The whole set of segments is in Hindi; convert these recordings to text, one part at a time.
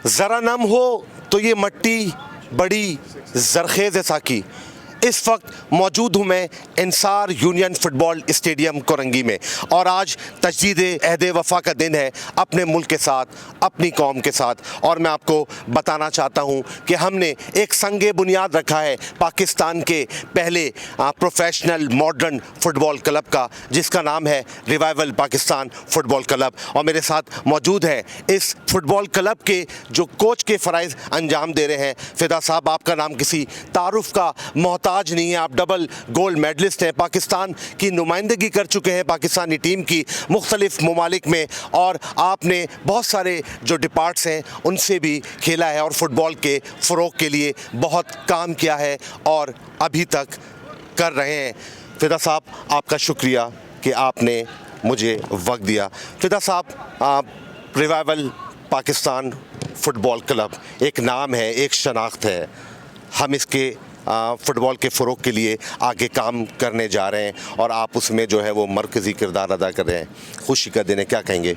ज़रा नम हो तो ये मट्टी बड़ी ज़रखेज़ साकी। इस वक्त मौजूद हूँ मैं इंसार यूनियन फुटबॉल स्टेडियम कोरंगी में, और आज तजदीद अहद वफ़ा का दिन है अपने मुल्क के साथ, अपनी कौम के साथ। और मैं आपको बताना चाहता हूँ कि हमने एक संगे बुनियाद रखा है पाकिस्तान के पहले प्रोफेशनल मॉडर्न फुटबॉल क्लब का, जिसका नाम है रिवाइवल पाकिस्तान फुटबॉल क्लब। और मेरे साथ मौजूद है इस फुटबॉल क्लब के जो कोच के फ़राइज़ अंजाम दे रहे हैं। फ़िदा साहब, आपका नाम किसी तारुफ का मोहताज नहीं है, आप डबल गोल्ड मेडलिस्ट हैं, पाकिस्तान की नुमाइंदगी कर चुके हैं पाकिस्तानी टीम की मुख्तलिफ ममालिक में, और आपने बहुत सारे जो डिपार्ट्स हैं उनसे भी खेला है और फुटबॉल के फ़रोग के लिए बहुत काम किया है और अभी तक कर रहे हैं। फ़िदा साहब, आपका शुक्रिया कि आपने मुझे वक्त दिया। फ़िदा साहब, रिवाइवल पाकिस्तान फुटबॉल क्लब एक नाम है, एक शनाख्त है। हम इसके फ़ुटबॉल के फ़रोग के लिए आगे काम करने जा रहे हैं और आप उसमें जो है वो मरकज़ी किरदार अदा कर रहे हैं। खुशी का दिन है, क्या कहेंगे?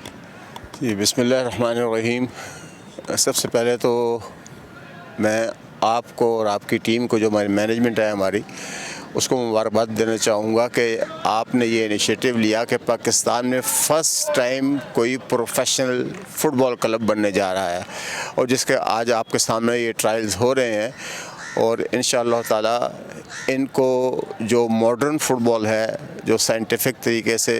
जी, बिस्मिल्लाहिर्रहमानिर्रहीम। सबसे पहले तो मैं आपको और आपकी टीम को, जो हमारी मैनेजमेंट है हमारी, उसको मुबारकबाद देना चाहूँगा कि आपने ये इनिशिएटिव लिया कि पाकिस्तान में फ़र्स्ट टाइम कोई प्रोफेशनल फ़ुटबॉल क्लब बनने जा रहा है, और जिसके आज आपके सामने ये ट्रायल्स हो रहे हैं। और इंशाअल्लाह ताला इनको जो मॉडर्न फुटबॉल है, जो साइंटिफिक तरीके से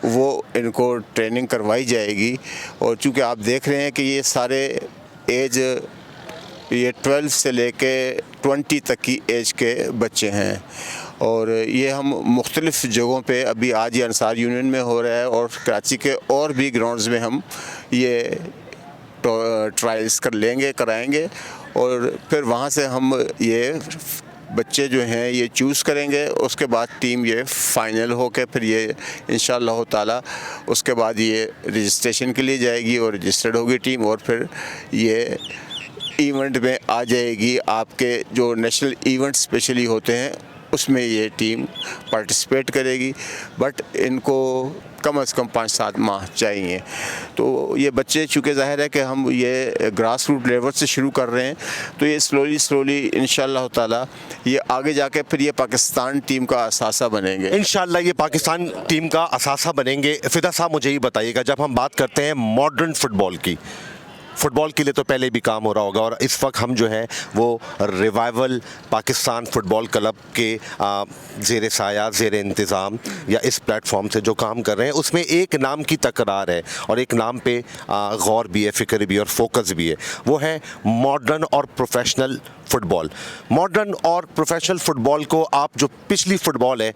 वो इनको ट्रेनिंग करवाई जाएगी। और चूँकि आप देख रहे हैं कि ये सारे एज, ये 12 से लेके 20 तक की एज के बच्चे हैं, और ये हम मुख्तलिफ़ जगहों पे अभी आज ये अंसार यूनियन में हो रहा है, और कराची के और भी ग्राउंड्स में हम ये ट्रायल्स कराएंगे, और फिर वहाँ से हम ये बच्चे जो हैं ये चूज़ करेंगे। उसके बाद टीम ये फ़ाइनल हो के फिर ये इंशाअल्लाह ताला उसके बाद ये रजिस्ट्रेशन के लिए जाएगी और रजिस्टर्ड होगी टीम, और फिर ये इवेंट में आ जाएगी। आपके जो नेशनल इवेंट स्पेशली होते हैं उसमें ये टीम पार्टिसिपेट करेगी। बट इनको कम से कम 5-7 माह चाहिए। तो ये बच्चे, चूँकि ज़ाहिर है कि हम ये ग्रास रूट लेवल से शुरू कर रहे हैं, तो ये स्लोली इंशाअल्लाह ताला ये आगे जाके फिर ये पाकिस्तान टीम का असासा बनेंगे। इंशाअल्लाह ये पाकिस्तान टीम का असासा बनेंगे। फ़िदा साहब, मुझे ये बताइएगा, जब हम बात करते हैं मॉडर्न फुटबॉल की, फ़ुटबॉल के लिए तो पहले भी काम हो रहा होगा, और इस वक्त हम जो है वो रिवाइवल पाकिस्तान फ़ुटबॉल क्लब के ज़ेर साया, ज़ेर इंतज़ाम या इस प्लेटफॉर्म से जो काम कर रहे हैं, उसमें एक नाम की तकरार है और एक नाम पे गौर भी है, फ़िक्र भी और फोकस भी है। वो है मॉडर्न और प्रोफेशनल फ़ुटबॉल। मॉडर्न और प्रोफेशनल फ़ुटबॉल को आप जो पिछली फ़ुटबॉल है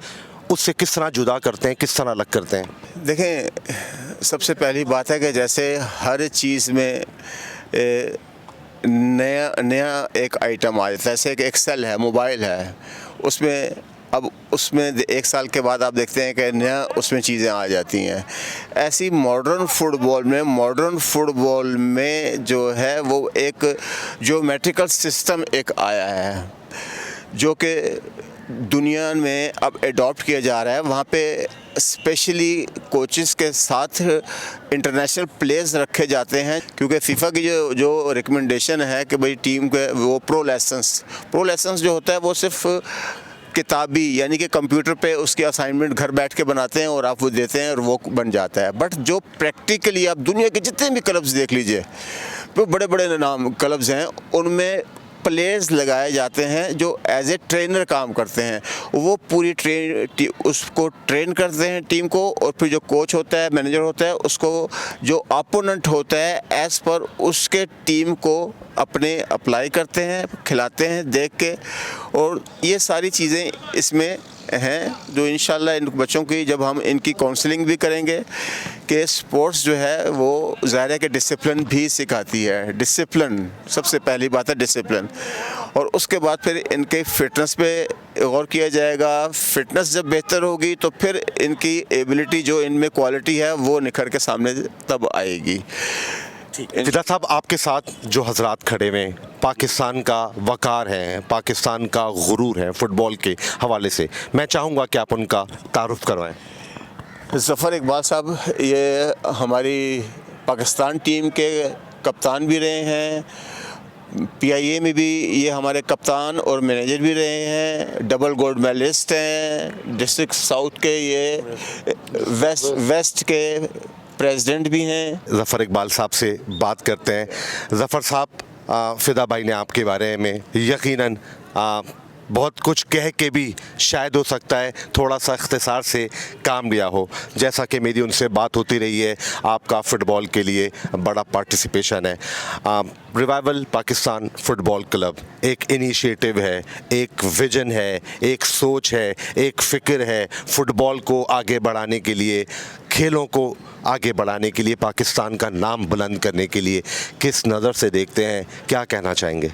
उससे किस तरह जुदा करते हैं, किस तरह अलग करते हैं? देखें, सबसे पहली बात है कि जैसे हर चीज़ में नया एक आइटम आ जाता है। जैसे एक एक्सेल है, मोबाइल है, उसमें अब उसमें 1 साल के बाद आप देखते हैं कि नया उसमें चीज़ें आ जाती हैं। ऐसी मॉडर्न फुटबॉल में जो है वो एक ज्योमेट्रिकल सिस्टम एक आया है, जो कि दुनिया में अब एडॉप्ट किया जा रहा है। वहाँ पे स्पेशली कोचेस के साथ इंटरनेशनल प्लेयर्स रखे जाते हैं, क्योंकि फीफा की जो रिकमेंडेशन है कि भाई टीम के वो प्रो लाइसेंस जो होता है वो सिर्फ किताबी, यानी कि कंप्यूटर पे उसकी असाइनमेंट घर बैठ के बनाते हैं और आप वो देते हैं और वो बन जाता है। बट जो प्रैक्टिकली आप दुनिया के जितने भी क्लब्स देख लीजिए, वो बड़े बड़े नाम क्लब्स हैं, उनमें प्लेयर्स लगाए जाते हैं जो एज ए ट्रेनर काम करते हैं। वो पूरी उसको ट्रेन करते हैं टीम को, और फिर जो कोच होता है, मैनेजर होता है, उसको जो अपोनेंट होता है एज़ पर उसके टीम को अपने अप्लाई करते हैं, खिलाते हैं देख के। और ये सारी चीज़ें इसमें हैं जो इंशाल्लाह इन बच्चों की, जब हम इनकी काउंसलिंग भी करेंगे, कि स्पोर्ट्स जो है वो ज़ाहिर है कि डिसिप्लिन भी सिखाती है। डिसिप्लिन सबसे पहली बात है, डिसिप्लिन। और उसके बाद फिर इनके फ़िटनेस पे गौर किया जाएगा। फ़िटनेस जब बेहतर होगी तो फिर इनकी एबिलिटी, जो इनमें क्वालिटी है, वो निखर के सामने तब आएगी। फ़िदा साहब, आपके साथ जो हजरात खड़े हुए हैं, पाकिस्तान का वक़ार है, पाकिस्तान का गुरूर है फ़ुटबॉल के हवाले से, मैं चाहूँगा कि आप उनका तारुफ़ करवाएं। ज़फ़र इकबाल साहब, ये हमारी पाकिस्तान टीम के कप्तान भी रहे हैं, PIA में भी ये हमारे कप्तान और मैनेजर भी रहे हैं, डबल गोल्ड मेडलिस्ट हैं, डिस्ट्रिक्ट साउथ के ये वेस्ट के प्रेसिडेंट भी हैं। ज़फ़र इकबाल साहब से बात करते हैं। ज़फ़र साहब, फ़िदा भाई ने आपके बारे में यकीनन बहुत कुछ कह के भी शायद हो सकता है थोड़ा सा इख्तिसार से काम लिया हो। जैसा कि मेरी उनसे बात होती रही है, आपका फ़ुटबॉल के लिए बड़ा पार्टिसिपेशन है। रिवाइवल पाकिस्तान फ़ुटबॉल क्लब एक इनिशिएटिव है, एक विजन है, एक सोच है, एक फ़िक्र है फ़ुटबॉल को आगे बढ़ाने के लिए, खेलों को आगे बढ़ाने के लिए, पाकिस्तान का नाम बुलंद करने के लिए। किस नज़र से देखते हैं, क्या कहना चाहेंगे?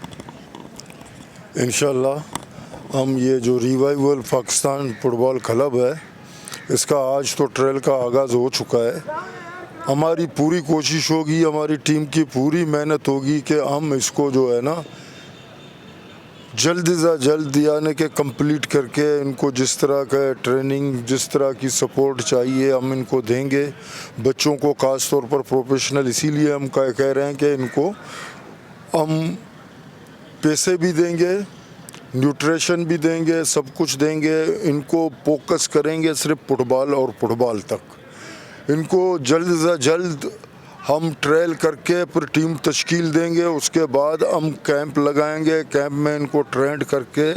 इंशाल्लाह हम ये जो रिवाइवल पाकिस्तान फुटबॉल क्लब है, इसका आज तो ट्रायल का आगाज़ हो चुका है। हमारी पूरी कोशिश होगी, हमारी टीम की पूरी मेहनत होगी कि हम इसको जो है ना जल्द से जल्द यानी कि कंप्लीट करके इनको जिस तरह का ट्रेनिंग, जिस तरह की सपोर्ट चाहिए हम इनको देंगे। बच्चों को ख़ास तौर पर प्रोफेशनल इसीलिए हम कह रहे हैं कि इनको हम पैसे भी देंगे, न्यूट्रिशन भी देंगे, सब कुछ देंगे। इनको फोकस करेंगे सिर्फ फुटबॉल और फुटबॉल तक। इनको जल्द से जल्द हम ट्रायल करके फिर टीम तश्कील देंगे। उसके बाद हम कैंप लगाएंगे, कैंप में इनको ट्रेंड करके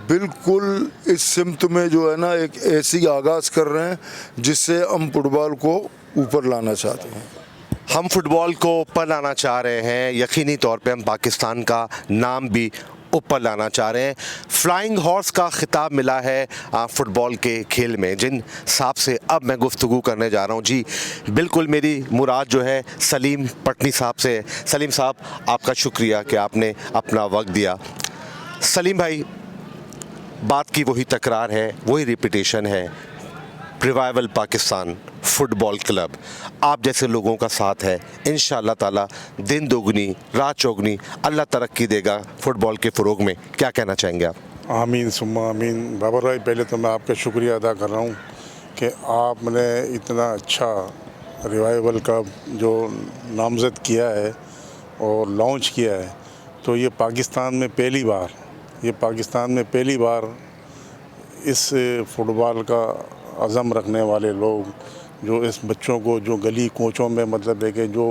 बिल्कुल इस सिमत में जो है ना एक ऐसी आगाज़ कर रहे हैं जिससे हम फुटबॉल को ऊपर लाना चाहते हैं। हम फुटबॉल को ऊपर लाना चाह रहे हैं, यकीनी तौर पे हम पाकिस्तान का नाम भी ऊपर लाना चाह रहे हैं। फ्लाइंग हॉर्स का खिताब मिला है फ़ुटबॉल के खेल में, जिन साहब से अब मैं गुफ्तगू करने जा रहा हूं। जी बिल्कुल, मेरी मुराद जो है सलीम पटनी साहब से। सलीम साहब, आपका शुक्रिया कि आपने अपना वक्त दिया। सलीम भाई, बात की वही तकरार है, वही रिपीटेशन है। रिवाइवल पाकिस्तान फ़ुटबॉल क्लब आप जैसे लोगों का साथ है, इंशाअल्लाह ताला दिन दोगुनी रात चौगुनी अल्लाह तरक्की देगा फ़ुटबॉल के फ़रोग में। क्या कहना चाहेंगे आप? आमीन सुम्मा आमीन। बाबर भाई, पहले तो मैं आपका शुक्रिया अदा कर रहा हूँ कि आपने इतना अच्छा रिवाइवल का जो नामज़द किया है और लॉन्च किया है, तो ये पाकिस्तान में पहली बार इस फुटबॉल का अज़म रखने वाले लोग जो इस बच्चों को जो गली कोचों में मतलब है कि जो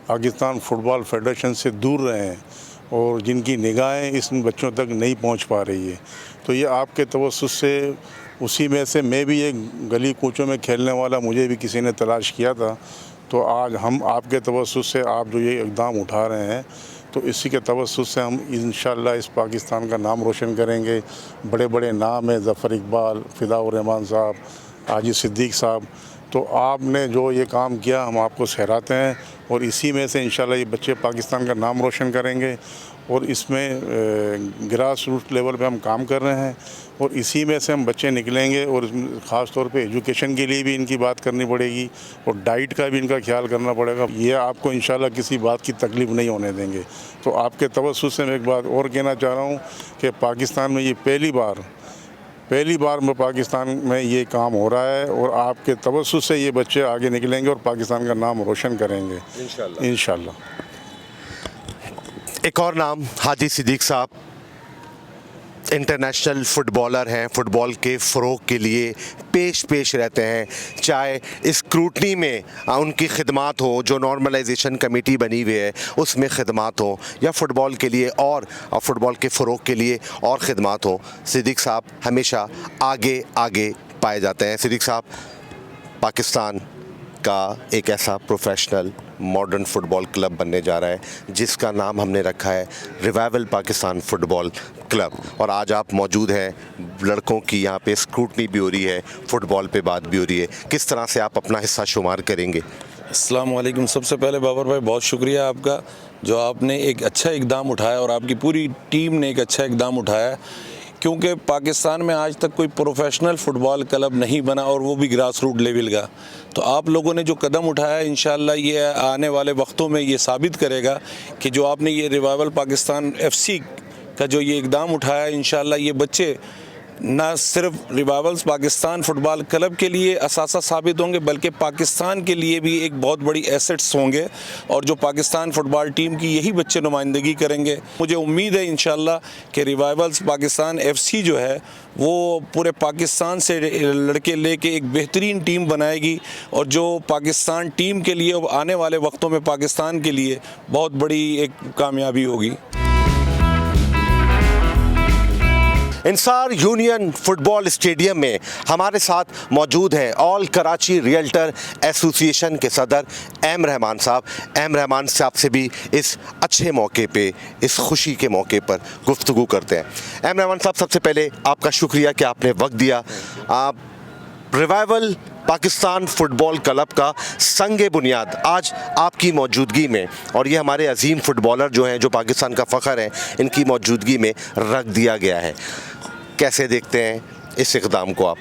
पाकिस्तान फ़ुटबॉल फेडरेशन से दूर रहे हैं और जिनकी निगाहें इस बच्चों तक नहीं पहुंच पा रही है, तो ये आपके तवस्सुस से उसी में से मैं भी एक गली कोचों में खेलने वाला, मुझे भी किसी ने तलाश किया था। तो आज हम आपके तवस्सुस से आप जो ये इक़दाम उठा रहे हैं, तो इसी के तवस्सुस से हम इंशाअल्लाह इस पाकिस्तान का नाम रोशन करेंगे। बड़े बड़े नाम हैं, ज़फ़र इकबाल, फ़िदाउर रहमान साहब, हाजी सिद्दीक़ साहब। तो आपने जो ये काम किया हम आपको सहराते हैं और इसी में से इंशाल्लाह ये बच्चे पाकिस्तान का नाम रोशन करेंगे। और इसमें ग्रास रूट लेवल पे हम काम कर रहे हैं और इसी में से हम बच्चे निकलेंगे। और ख़ास तौर पे एजुकेशन के लिए भी इनकी बात करनी पड़ेगी और डाइट का भी इनका ख्याल करना पड़ेगा। ये आपको इंशाल्लाह किसी बात की तकलीफ़ नहीं होने देंगे। तो आपके तवस्सुस से मैं एक बात और कहना चाह रहा हूँ कि पाकिस्तान में ये पहली बार में पाकिस्तान में ये काम हो रहा है और आपके तवस्सुस से ये बच्चे आगे निकलेंगे और पाकिस्तान का नाम रोशन करेंगे इंशाल्लाह। एक और नाम हाजी सिद्दीक़ साहब, इंटरनेशनल फ़ुटबॉलर हैं, फ़ुटबॉल के फ़रोग़ के लिए पेश रहते हैं। चाहे स्क्रूटनी में उनकी खिदमात हो, जो नॉर्मलाइजेशन कमेटी बनी हुई है उसमें खिदमात हो, या फ़ुटबॉल के लिए और फ़ुटबॉल के फ़रोग़ के लिए और खिदमात हो, सिद्दीक़ साहब हमेशा आगे पाए जाते हैं। सिद्दीक़ साहब, पाकिस्तान का एक ऐसा प्रोफेशनल मॉडर्न फुटबॉल क्लब बनने जा रहा है जिसका नाम हमने रखा है रिवाइवल पाकिस्तान फ़ुटबॉल क्लब, और आज आप मौजूद हैं। लड़कों की यहाँ पे स्क्रूटनी भी हो रही है, फ़ुटबॉल पे बात भी हो रही है। किस तरह से आप अपना हिस्सा शुमार करेंगे? अस्सलाम वालेकुम। सबसे पहले बाबर भाई बहुत शुक्रिया आपका, जो आपने एक अच्छा इक़दाम उठाया और आपकी पूरी टीम ने एक अच्छा इक़दाम उठाया, क्योंकि पाकिस्तान में आज तक कोई प्रोफेशनल फ़ुटबॉल क्लब नहीं बना और वो भी ग्रास रूट लेवल का। तो आप लोगों ने जो कदम उठाया, इंशाअल्लाह ये आने वाले वक्तों में ये साबित करेगा कि जो आपने ये रिवाइवल पाकिस्तान FC का जो ये इक़दाम उठाया, इंशाअल्लाह ये बच्चे ना सिर्फ रिवाइवल्स पाकिस्तान फुटबॉल क्लब के लिए असासा साबित होंगे, बल्कि पाकिस्तान के लिए भी एक बहुत बड़ी एसेट्स होंगे, और जो पाकिस्तान फुटबॉल टीम की यही बच्चे नुमाइंदगी करेंगे। मुझे उम्मीद है इंशाल्लाह कि रिवाइवल्स पाकिस्तान FC जो है वो पूरे पाकिस्तान से लड़के लेके एक बेहतरीन टीम बनाएगी, और जो पाकिस्तान टीम के लिए आने वाले वक्तों में पाकिस्तान के लिए बहुत बड़ी एक कामयाबी होगी। इंसार यूनियन फुटबॉल स्टेडियम में हमारे साथ मौजूद हैं ऑल कराची रियल्टर एसोसिएशन के सदर एम रहमान साहब। एम रहमान साहब से भी इस अच्छे मौके पे, इस खुशी के मौके पर गुफ्तगू करते हैं। एम रहमान साहब, सबसे पहले आपका शुक्रिया कि आपने वक्त दिया। आप रिवाइवल पाकिस्तान फुटबॉल क्लब का संगे बुनियाद आज आपकी मौजूदगी में, और ये हमारे अजीम फुटबॉलर जो हैं, जो पाकिस्तान का फ़ख्र है, इनकी मौजूदगी में रख दिया गया है। कैसे देखते हैं इस इक़दाम को आप?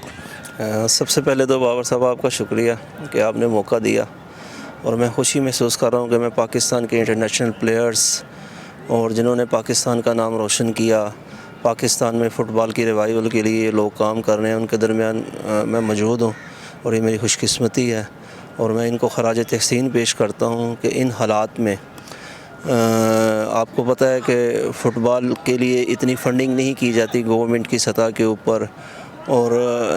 सबसे पहले तो बाबर साहब आपका शुक्रिया कि आपने मौका दिया, और मैं खुशी महसूस कर रहा हूँ कि मैं पाकिस्तान के इंटरनेशनल प्लेयर्स और जिन्होंने पाकिस्तान का नाम रोशन किया, पाकिस्तान में फ़ुटबॉल की रिवाइवल के लिए लोग काम कर रहे हैं, उनके दरमियान मैं मौजूद हूँ, और ये मेरी खुशकिस्मती है। और मैं इनको खराज तहसीन पेश करता हूँ कि इन हालात में आपको पता है कि फ़ुटबॉल के लिए इतनी फ़ंडिंग नहीं की जाती गवर्नमेंट की सतह के ऊपर, और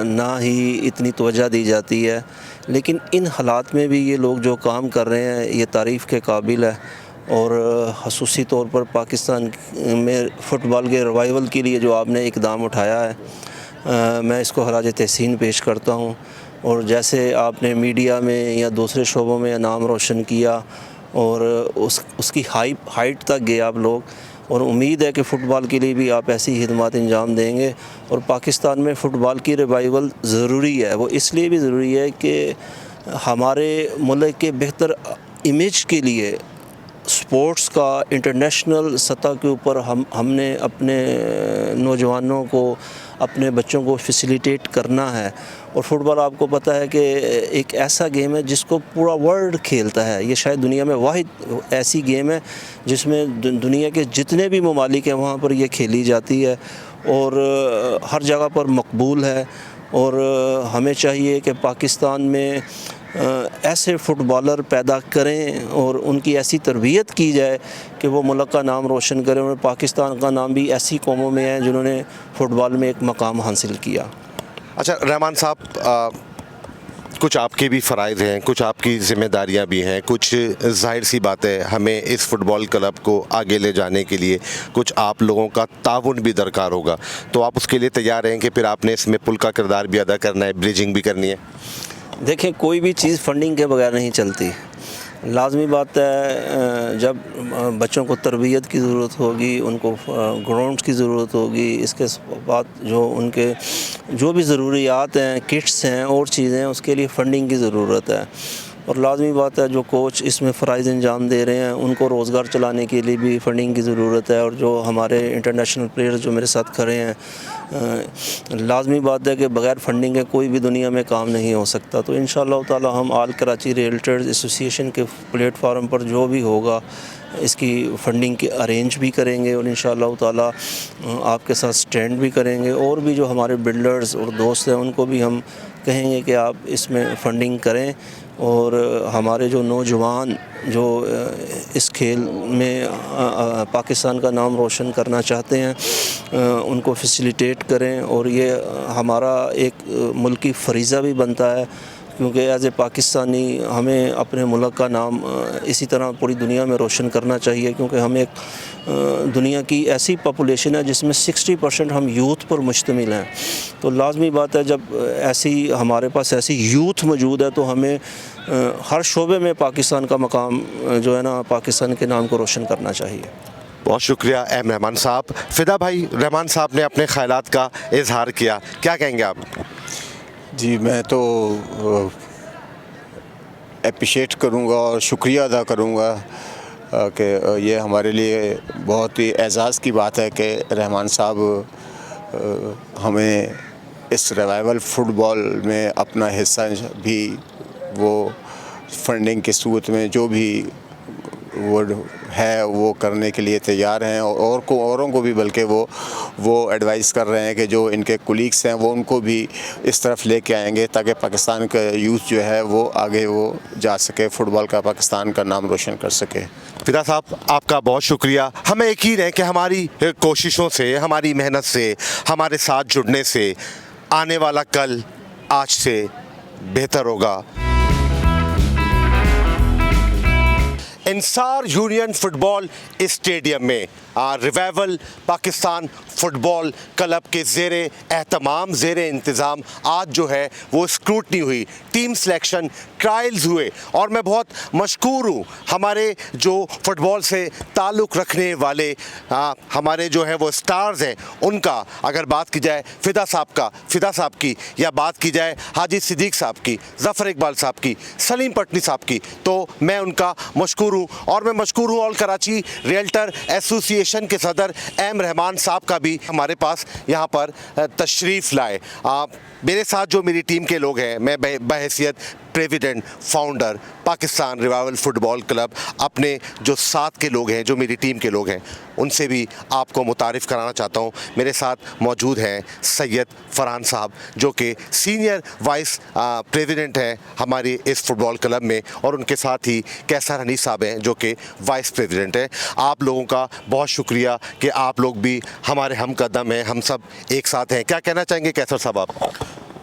ना ही इतनी तवज्जो दी जाती है, लेकिन इन हालात में भी ये लोग जो काम कर रहे हैं ये तारीफ़ के काबिल है। और ख़ुसूसी तौर पर पाकिस्तान में फ़ुटबॉल के रिवाइवल के लिए जो आपने इक़दाम उठाया है, मैं इसको खराज तहसीन पेश करता हूँ। और जैसे आपने मीडिया में या दूसरे शोबों में नाम रोशन किया, और उसकी हाइट तक गए आप लोग, और उम्मीद है कि फ़ुटबॉल के लिए भी आप ऐसी खिदमत अंजाम देंगे। और पाकिस्तान में फ़ुटबॉल की रिवाइवल ज़रूरी है, वो इसलिए भी ज़रूरी है कि हमारे मुल्क के बेहतर इमेज के लिए स्पोर्ट्स का इंटरनेशनल सतह के ऊपर हमने अपने नौजवानों को, अपने बच्चों को फैसिलिटेट करना है। और फ़ुटबॉल आपको पता है कि एक ऐसा गेम है जिसको पूरा वर्ल्ड खेलता है। ये शायद दुनिया में वाहिद ऐसी गेम है जिसमें दुनिया के जितने भी ममालिक हैं वहाँ पर ये खेली जाती है, और हर जगह पर मकबूल है। और हमें चाहिए कि पाकिस्तान में ऐसे फ़ुटबॉलर पैदा करें और उनकी ऐसी तरबियत की जाए कि वो मुल्क का नाम रोशन करें, और पाकिस्तान का नाम भी ऐसी कौमों में है जिन्होंने फ़ुटबॉल में एक मकाम हासिल किया। अच्छा रहमान साहब, कुछ आपके भी फ़राइज़ हैं, कुछ आपकी ज़िम्मेदारियां भी हैं, कुछ ज़ाहिर सी बात है हमें इस फ़ुटबॉल क्लब को आगे ले जाने के लिए कुछ आप लोगों का ताउन भी दरकार होगा, तो आप उसके लिए तैयार हैं कि फिर आपने इसमें पुल का किरदार भी अदा करना है, ब्रिजिंग भी करनी है? देखें, कोई भी चीज़ फंडिंग के बगैर नहीं चलती। लाजमी बात है, जब बच्चों को तरबियत की ज़रूरत होगी, उनको ग्राउंड्स की ज़रूरत होगी, इसके बाद जो उनके जो भी ज़रूरियात हैं, किट्स हैं और चीज़ें हैं, उसके लिए फ़ंडिंग की ज़रूरत है। और लाजमी बात है जो कोच इसमें फ़राइज़ अंजाम दे रहे हैं उनको रोज़गार चलाने के लिए भी फ़ंडिंग की ज़रूरत है। और जो हमारे इंटरनेशनल प्लेयर्स जो मेरे साथ खड़े हैं, लाजमी बात है कि बग़ैर फ़ंडिंग के कोई भी दुनिया में काम नहीं हो सकता। तो इंशाअल्लाह ताला हम ऑल कराची रियल्टर्स एसोसिएशन के प्लेटफार्म पर जो भी होगा इसकी फ़ंडिंग के अरेंज भी करेंगे, और इंशाअल्लाह ताला आपके साथ स्टैंड भी करेंगे। और भी जो हमारे बिल्डर्स और दोस्त हैं उनको भी हम कहेंगे कि आप इसमें फ़ंडिंग करें, और हमारे जो नौजवान जो इस खेल में पाकिस्तान का नाम रोशन करना चाहते हैं उनको फैसिलिटेट करें। और ये हमारा एक मुल्की फ़रीज़ा भी बनता है, क्योंकि एज़ ए पाकिस्तानी हमें अपने मुल्क का नाम इसी तरह पूरी दुनिया में रोशन करना चाहिए, क्योंकि हम एक दुनिया की ऐसी पॉपुलेशन है जिसमें 60% हम यूथ पर मुश्तमिल हैं। तो लाजमी बात है जब ऐसी हमारे पास ऐसी यूथ मौजूद है तो हमें हर शोबे में पाकिस्तान का मकाम जो है ना, पाकिस्तान के नाम को रोशन करना चाहिए। बहुत शुक्रिया एम रहमान साहब। फ़िदा भाई, रहमान साहब ने अपने ख़यालात का इजहार किया, क्या कहेंगे आप? जी, मैं तो अप्रिशिएट करूँगा और शुक्रिया अदा करूँगा कि ये हमारे लिए बहुत ही एज़ाज़ की बात है कि रहमान साहब हमें इस रिवाइवल फ़ुटबॉल में अपना हिस्सा भी वो फंडिंग की सूरत में जो भी वो है वो करने के लिए तैयार हैं, और औरों को भी बल्कि वो एडवाइस कर रहे हैं कि जो इनके कुलीग्स हैं वो उनको भी इस तरफ लेके आएंगे ताकि पाकिस्तान का यूथ जो है वो आगे वो जा सके, फ़ुटबॉल का पाकिस्तान का नाम रोशन कर सके। फिदा साहब आपका बहुत शुक्रिया। हमें यकीन है कि हमारी कोशिशों से, हमारी मेहनत से, हमारे साथ जुड़ने से आने वाला कल आज से बेहतर होगा। इंसार यूनियन फुटबॉल स्टेडियम में रिवाइवल पाकिस्तान फुटबॉल क्लब के ज़ेरे एहतमाम, ज़ेरे इंतज़ाम आज जो है वो स्क्रूटनी हुई, टीम सिलेक्शन ट्रायल्स हुए, और मैं बहुत मशकूर हूँ हमारे जो फुटबॉल से ताल्लुक़ रखने वाले हमारे जो है वो स्टार्स हैं उनका। अगर बात की जाए फिदा साहब की, या बात की जाए हाजी सिद्दीक साहब की, ज़फ़र इकबाल साहब की, सलीम पटनी साहब की, तो मैं उनका मशकूर हूँ। और मैं मशकूर हूँ ऑल कराची रियल्टर एसोसिएशन के सदर एम रहमान साहब का भी हमारे पास यहाँ पर तशरीफ़ लाए। मेरे साथ जो मेरी टीम के लोग हैं, मैं बहैसियत president founder Pakistan revival football club, अपने जो साथ के लोग हैं, जो मेरी टीम के लोग हैं, उनसे भी आपको मुतारिफ़ कराना चाहता हूँ। मेरे साथ मौजूद हैं सैयद फरहान साहब जो कि सीनियर वाइस प्रेसिडेंट हैं हमारे इस फुटबॉल क्लब में, और उनके साथ ही कैसर हनीफ साहब हैं जो कि वाइस प्रेसिडेंट हैं। आप लोगों का बहुत शुक्रिया कि आप लोग भी हमारे हम कदम हैं, हम सब एक साथ हैं। क्या कहना चाहेंगे कैसर साहब आप?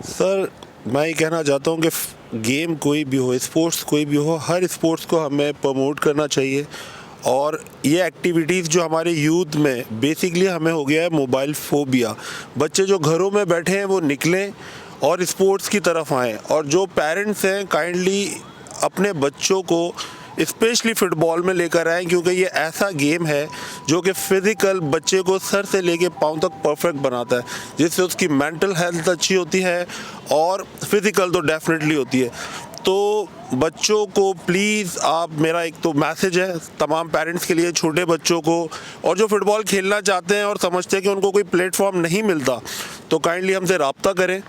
सर मैं ये कहना चाहता हूँ कि गेम कोई भी हो, स्पोर्ट्स कोई भी हो, हर स्पोर्ट्स को हमें प्रमोट करना चाहिए। और ये एक्टिविटीज़ जो हमारे यूथ में बेसिकली हमें हो गया है मोबाइल फोबिया, बच्चे जो घरों में बैठे हैं वो निकलें और स्पोर्ट्स की तरफ आएँ। और जो पेरेंट्स हैं काइंडली अपने बच्चों को स्पेशली फ़ुटबॉल में लेकर आएँ, क्योंकि ये ऐसा गेम है जो कि फ़िज़िकल बच्चे को सर से लेके पाँव तक परफेक्ट बनाता है, जिससे उसकी मेंटल हेल्थ अच्छी होती है और फिज़िकल तो डेफिनेटली होती है। तो बच्चों को प्लीज़ आप, मेरा एक तो मैसेज है तमाम पेरेंट्स के लिए, छोटे बच्चों को और जो फ़ुटबॉल खेलना चाहते हैं और समझते हैं कि उनको कोई प्लेटफॉर्म नहीं मिलता, तो काइंडली हमसे रब्ता करें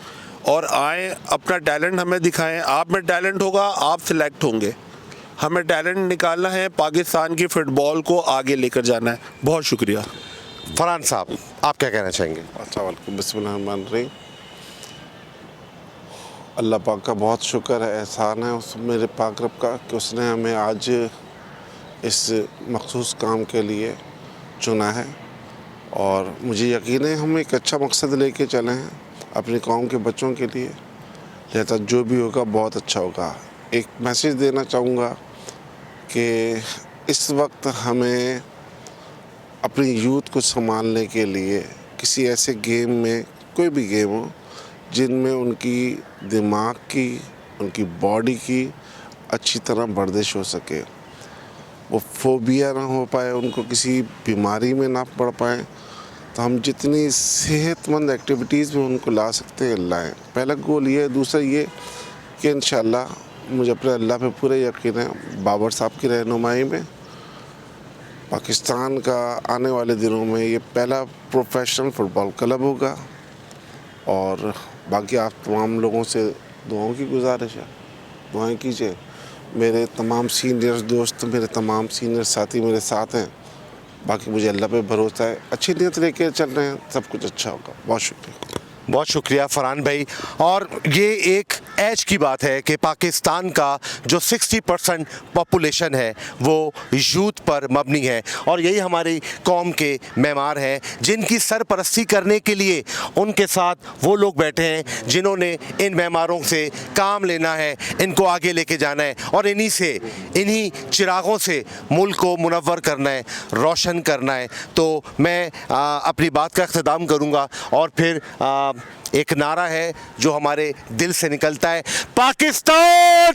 और आएँ, अपना टैलेंट हमें दिखाएँ। आप में टैलेंट होगा, आप सिलेक्ट होंगे। हमें टैलेंट निकालना है, पाकिस्तान की फ़ुटबॉल को आगे लेकर जाना है। बहुत शुक्रिया। फरहान साहब आप क्या कहना चाहेंगे? बिस्मिल्लाहिर्रहमानिर्रहीम। अल्लाह पाक का बहुत शुक्र है, एहसान है उस मेरे पाक रब का कि उसने हमें आज इस मखसूस काम के लिए चुना है, और मुझे यकीन है हम एक अच्छा मकसद लेके चले हैं अपनी कौम के बच्चों के लिए, लिहाजा जो भी होगा बहुत अच्छा होगा। एक मैसेज देना चाहूँगा कि इस वक्त हमें अपनी यूथ को संभालने के लिए किसी ऐसे गेम में, कोई भी गेम हो, जिनमें उनकी दिमाग की, उनकी बॉडी की अच्छी तरह वर्जिश हो सके, वो फोबिया ना हो पाए, उनको किसी बीमारी में ना पड़ पाए, तो हम जितनी सेहतमंद एक्टिविटीज़ में उनको ला सकते हैं लाएँ। पहला गोल ये है। दूसरा ये कि इंशाल्लाह मुझे अपने अल्लाह पे पूरा यकीन है, बाबर साहब की रहनुमाई में पाकिस्तान का आने वाले दिनों में ये पहला प्रोफेशनल फुटबॉल क्लब होगा। और बाकी आप तमाम लोगों से दुआओं की गुजारिश है, दुआएं कीजिए। मेरे तमाम सीनियर दोस्त, मेरे तमाम सीनियर साथी मेरे साथ हैं। बाकी मुझे अल्लाह पे भरोसा है, अच्छी नीयत लेके चल रहे हैं, सब कुछ अच्छा होगा। बहुत शुक्रिया। बहुत शुक्रिया फरहान भाई। और ये एक एज की बात है कि पाकिस्तान का जो 60% पॉपुलेशन है वो यूथ पर मबनी है, और यही हमारी कौम के मेमार हैं जिनकी सरपरस्ती करने के लिए उनके साथ वो लोग बैठे हैं जिन्होंने इन मेमारों से काम लेना है, इनको आगे लेके जाना है, और इन्हीं चिरागों से मुल्क को मुनव्वर करना है, रोशन करना है। तो मैं अपनी बात का इख्तिताम करूँगा, और फिर एक नारा है जो हमारे दिल से निकलता है, पाकिस्तान।